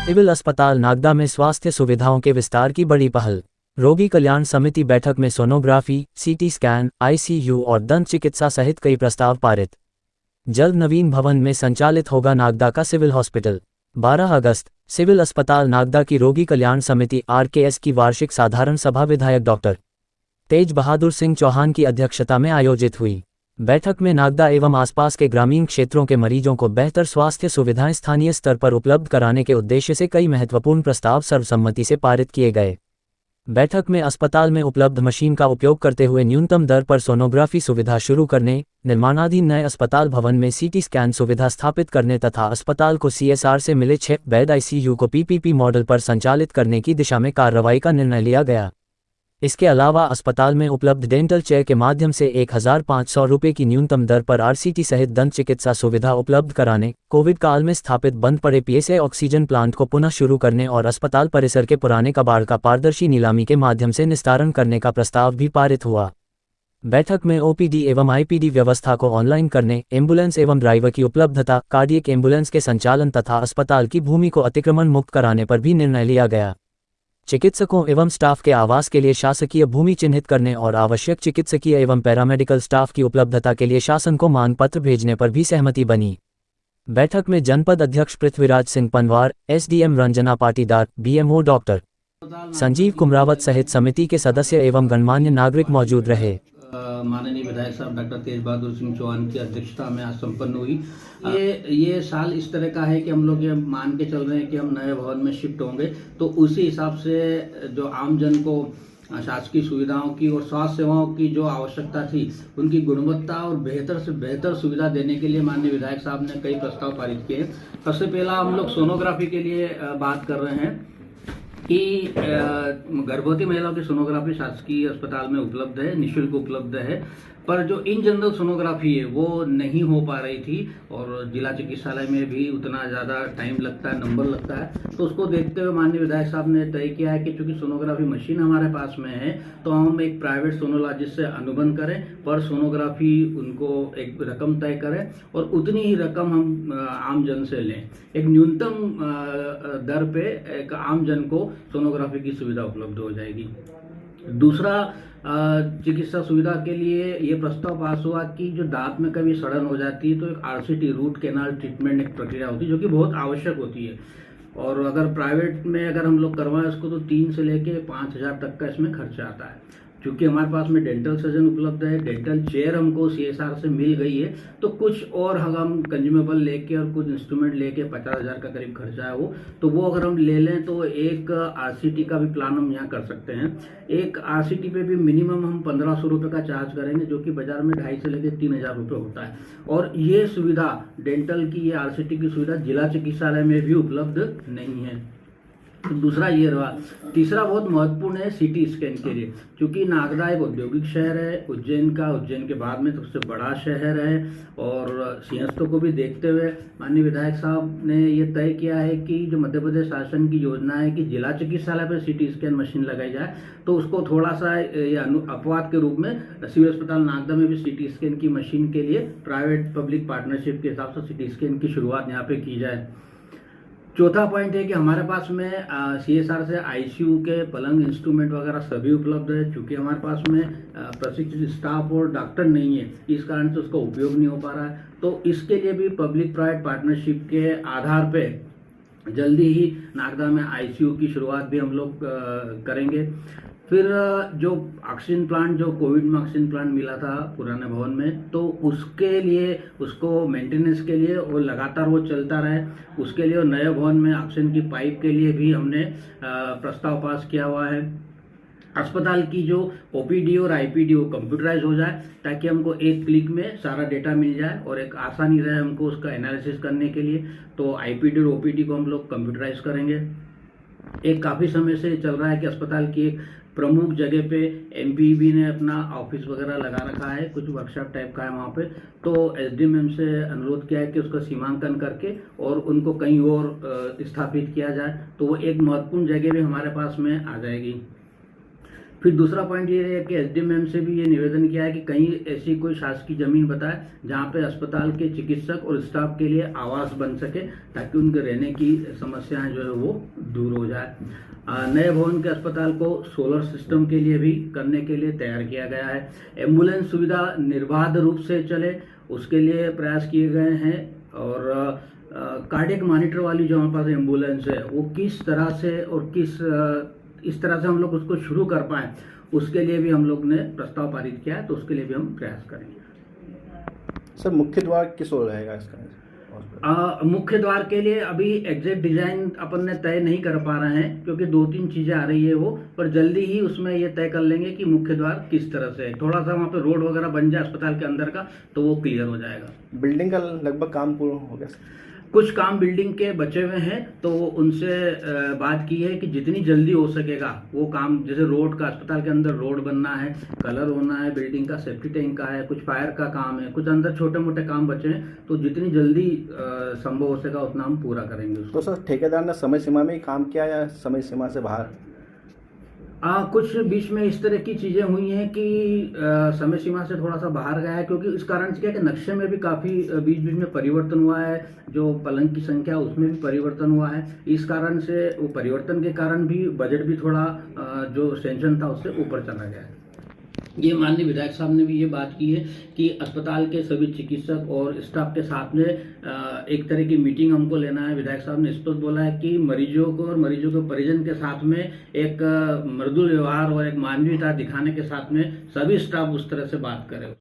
Civil अस्पताल नागदा में स्वास्थ्य सुविधाओं के विस्तार की बड़ी पहल। रोगी कल्याण समिति बैठक में सोनोग्राफी, सीटी स्कैन, आईसीयू और दंत चिकित्सा सहित कई प्रस्ताव पारित। जल्द नवीन भवन में संचालित होगा नागदा का सिविल हॉस्पिटल। 12 अगस्त सिविल अस्पताल नागदा की रोगी कल्याण समिति आरकेएस की वार्षिक साधारण सभा विधायक डॉक्टर तेज बहादुर सिंह चौहान की अध्यक्षता में आयोजित हुई। बैठक में नागदा एवं आसपास के ग्रामीण क्षेत्रों के मरीजों को बेहतर स्वास्थ्य सुविधाएं स्थानीय स्तर पर उपलब्ध कराने के उद्देश्य से कई महत्वपूर्ण प्रस्ताव सर्वसम्मति से पारित किए गए। बैठक में अस्पताल में उपलब्ध मशीन का उपयोग करते हुए न्यूनतम दर पर सोनोग्राफी सुविधा शुरू करने, निर्माणाधीन नए अस्पताल भवन में सीटी स्कैन सुविधा स्थापित करने तथा अस्पताल को सीएसआर से मिले 6 बेड आईसीयू को पीपीपी मॉडल पर संचालित करने की दिशा में कार्रवाई का निर्णय लिया गया। इसके अलावा अस्पताल में उपलब्ध डेंटल चेयर के माध्यम से 1500 रुपये की न्यूनतम दर पर आरसीटी सहित दंत चिकित्सा सुविधा उपलब्ध कराने, कोविड काल में स्थापित बंद पड़े पीएसए ऑक्सीजन प्लांट को पुनः शुरू करने और अस्पताल परिसर के पुराने कबाड़ का पारदर्शी नीलामी के माध्यम से निस्तारण करने का प्रस्ताव भी पारित हुआ। बैठक में ओपीडी एवं आईपीडी व्यवस्था को ऑनलाइन करने, एम्बुलेंस एवं ड्राइवर की उपलब्धता, कार्डियक एम्बुलेंस के संचालन तथा अस्पताल की भूमि को अतिक्रमण मुक्त कराने पर भी निर्णय लिया गया। चिकित्सकों एवं स्टाफ के आवास के लिए शासकीय भूमि चिन्हित करने और आवश्यक चिकित्सकीय एवं पैरामेडिकल स्टाफ की उपलब्धता के लिए शासन को मांग पत्र भेजने पर भी सहमति बनी। बैठक में जनपद अध्यक्ष Prithviraj Singh Panwar, SDM Ranjana Patidar, BMO doctor Sanjeev Kumrawat सहित समिति के सदस्य एवं गणमान्य नागरिक मौजूद रहे। माननीय विधायक साहब डॉक्टर तेज बहादुर सिंह चौहान की अध्यक्षता में आज संपन्न हुई। ये साल इस तरह का है कि हम लोग ये मान के चल रहे हैं कि हम नए भवन में शिफ्ट होंगे, तो उसी हिसाब से जो आमजन को शासकीय सुविधाओं की और स्वास्थ्य सेवाओं की जो आवश्यकता थी, उनकी गुणवत्ता और बेहतर से बेहतर सुविधा देने के लिए माननीय विधायक साहब ने कई प्रस्ताव पारित किए। सबसे पहला हम लोग सोनोग्राफी के लिए बात कर रहे हैं कि गर्भवती महिलाओं की सोनोग्राफी शासकीय अस्पताल में उपलब्ध है, निःशुल्क उपलब्ध है, पर जो इन जनरल सोनोग्राफी है वो नहीं हो पा रही थी और जिला चिकित्सालय में भी उतना ज़्यादा टाइम लगता है, नंबर लगता है। तो उसको देखते हुए माननीय विधायक साहब ने तय किया है कि चूंकि सोनोग्राफी मशीन हमारे पास में है, तो हम एक प्राइवेट सोनोलॉजिस्ट से अनुबंध करें, पर सोनोग्राफी उनको एक रकम तय करें और उतनी ही रकम हम आम जन से लें। एक न्यूनतम दर पे एक आम जन को सोनोग्राफी की सुविधा उपलब्ध हो जाएगी। दूसरा, चिकित्सा सुविधा के लिए ये प्रस्ताव पास हुआ कि जो दांत में कभी सड़न हो जाती है तो एक आरसीटी, रूट कैनाल ट्रीटमेंट एक प्रक्रिया होती है जो कि बहुत आवश्यक होती है, और अगर प्राइवेट में अगर हम लोग करवाएं उसको तो 3 से लेके 5,000 तक का इसमें खर्चा आता है। क्योंकि हमारे पास में डेंटल सर्जन उपलब्ध है, डेंटल चेयर हमको सीएसआर से मिल गई है, तो कुछ और हम कंज्यूमेबल लेके और कुछ इंस्ट्रूमेंट लेके 50,000 का करीब खर्चा है वो, तो वो अगर हम ले लें तो एक आरसीटी का भी प्लान हम यहाँ कर सकते हैं। एक आरसीटी पे भी मिनिमम हम 1,500 रुपये का चार्ज करेंगे, जो कि बाजार में 2,500 से लेकर 3,000 रुपये होता है। और ये सुविधा डेंटल की, ये आरसीटी की सुविधा जिला चिकित्सालय में भी उपलब्ध नहीं है। तो दूसरा ये रहा। तीसरा बहुत महत्वपूर्ण है सीटी स्कैन के लिए, क्योंकि नागदा एक औद्योगिक शहर है, उज्जैन के बाद में सबसे बड़ा शहर है, और सिंहस्थों को भी देखते हुए माननीय विधायक साहब ने ये तय किया है कि जो मध्य प्रदेश शासन की योजना है कि जिला चिकित्सालय पर सीटी स्कैन मशीन लगाई जाए, तो उसको थोड़ा सा ये अपवाद के रूप में सिविल अस्पताल नागदा में भी सीटी स्कैन की मशीन के लिए प्राइवेट पब्लिक पार्टनरशिप के हिसाब से सीटी स्कैन की शुरुआत यहाँ पे की जाए। चौथा पॉइंट है कि हमारे पास में सीएसआर से आईसीयू के पलंग, इंस्ट्रूमेंट वगैरह सभी उपलब्ध है। चूंकि हमारे पास में प्रशिक्षित स्टाफ और डॉक्टर नहीं है, इस कारण से उसका उपयोग नहीं हो पा रहा है, तो इसके लिए भी पब्लिक प्राइवेट पार्टनरशिप के आधार पे जल्दी ही नागदा में आईसीयू की शुरुआत भी हम लोग करेंगे। फिर जो ऑक्सीजन प्लांट, जो कोविड में ऑक्सीजन प्लांट मिला था पुराने भवन में, तो उसके लिए, उसको मेंटेनेंस के लिए और लगातार वो चलता रहे, उसके लिए और नए भवन में ऑक्सीजन की पाइप के लिए भी हमने प्रस्ताव पास किया हुआ है। अस्पताल की जो ओपीडी और आईपीडी वो कंप्यूटराइज हो जाए, ताकि हमको एक क्लिक में सारा डेटा मिल जाए और एक आसानी रहे हमको उसका एनालिसिस करने के लिए। तो आईपीडी और ओपीडी को हम लोग कंप्यूटराइज करेंगे। एक काफ़ी समय से चल रहा है कि अस्पताल की एक प्रमुख जगह पे एमपीबी ने अपना ऑफिस वगैरह लगा रखा है, कुछ वर्कशॉप टाइप का है वहाँ पे, तो एसडीएम मैम से अनुरोध किया है कि उसका सीमांकन करके और उनको कहीं और स्थापित किया जाए, तो वो एक महत्वपूर्ण जगह भी हमारे पास में आ जाएगी। फिर दूसरा पॉइंट ये है कि एसडीएम मैम से भी ये निवेदन किया है कि कहीं ऐसी कोई शासकीय जमीन बताए जहाँ पे अस्पताल के चिकित्सक और स्टाफ के लिए आवास बन सके, ताकि उनके रहने की समस्याएं जो है वो दूर हो जाए। नए भवन के अस्पताल को सोलर सिस्टम के लिए भी करने के लिए तैयार किया गया है। एम्बुलेंस सुविधा निर्बाध रूप से चले, उसके लिए प्रयास किए गए हैं। और कार्डियक मॉनिटर वाली जो हमारे पास एम्बुलेंस है वो किस तरह से और इस तरह से हम लोग उसको शुरू कर पाएँ, उसके लिए भी हम लोग ने प्रस्ताव पारित किया है, तो उसके लिए भी हम प्रयास करेंगे। सर मुख्य द्वार किस ओर रहेगा इसका? मुख्य द्वार के लिए अभी एग्जैक्ट डिजाइन अपन ने तय नहीं कर पा रहे हैं, क्योंकि 2-3 चीजें आ रही है वो, पर जल्दी ही उसमें ये तय कर लेंगे कि मुख्य द्वार किस तरह से है। थोड़ा सा वहाँ पे रोड वगैरह बन जाए अस्पताल के अंदर का, तो वो क्लियर हो जाएगा। बिल्डिंग का लगभग काम पूर्ण हो गया? कुछ काम बिल्डिंग के बचे हुए हैं, तो उनसे बात की है कि जितनी जल्दी हो सकेगा वो काम, जैसे रोड का, अस्पताल के अंदर रोड बनना है, कलर होना है, बिल्डिंग का सेफ्टी टैंक का है, कुछ फायर का काम है, कुछ अंदर छोटे मोटे काम बचे हैं, तो जितनी जल्दी संभव हो सकेगा उतना हम पूरा करेंगे उसको। तो सर ठेकेदार ने समय सीमा में ही काम किया या समय सीमा से बाहर? कुछ बीच में इस तरह की चीजें हुई हैं कि समय सीमा से थोड़ा सा बाहर गया है, क्योंकि इस कारण से क्या कि नक्शे में भी काफी बीच बीच में परिवर्तन हुआ है, जो पलंग की संख्या उसमें भी परिवर्तन हुआ है। इस कारण से वो परिवर्तन के कारण भी बजट भी थोड़ा जो सेंक्शन था उससे ऊपर चला गया है। ये माननीय विधायक साहब ने भी ये बात की है कि अस्पताल के सभी चिकित्सक और स्टाफ के साथ में एक तरह की मीटिंग हमको लेना है। विधायक साहब ने स्पष्ट बोला है कि मरीजों को और मरीजों के परिजन के साथ में एक मृदुल व्यवहार और एक मानवीयता दिखाने के साथ में सभी स्टाफ उस तरह से बात करे।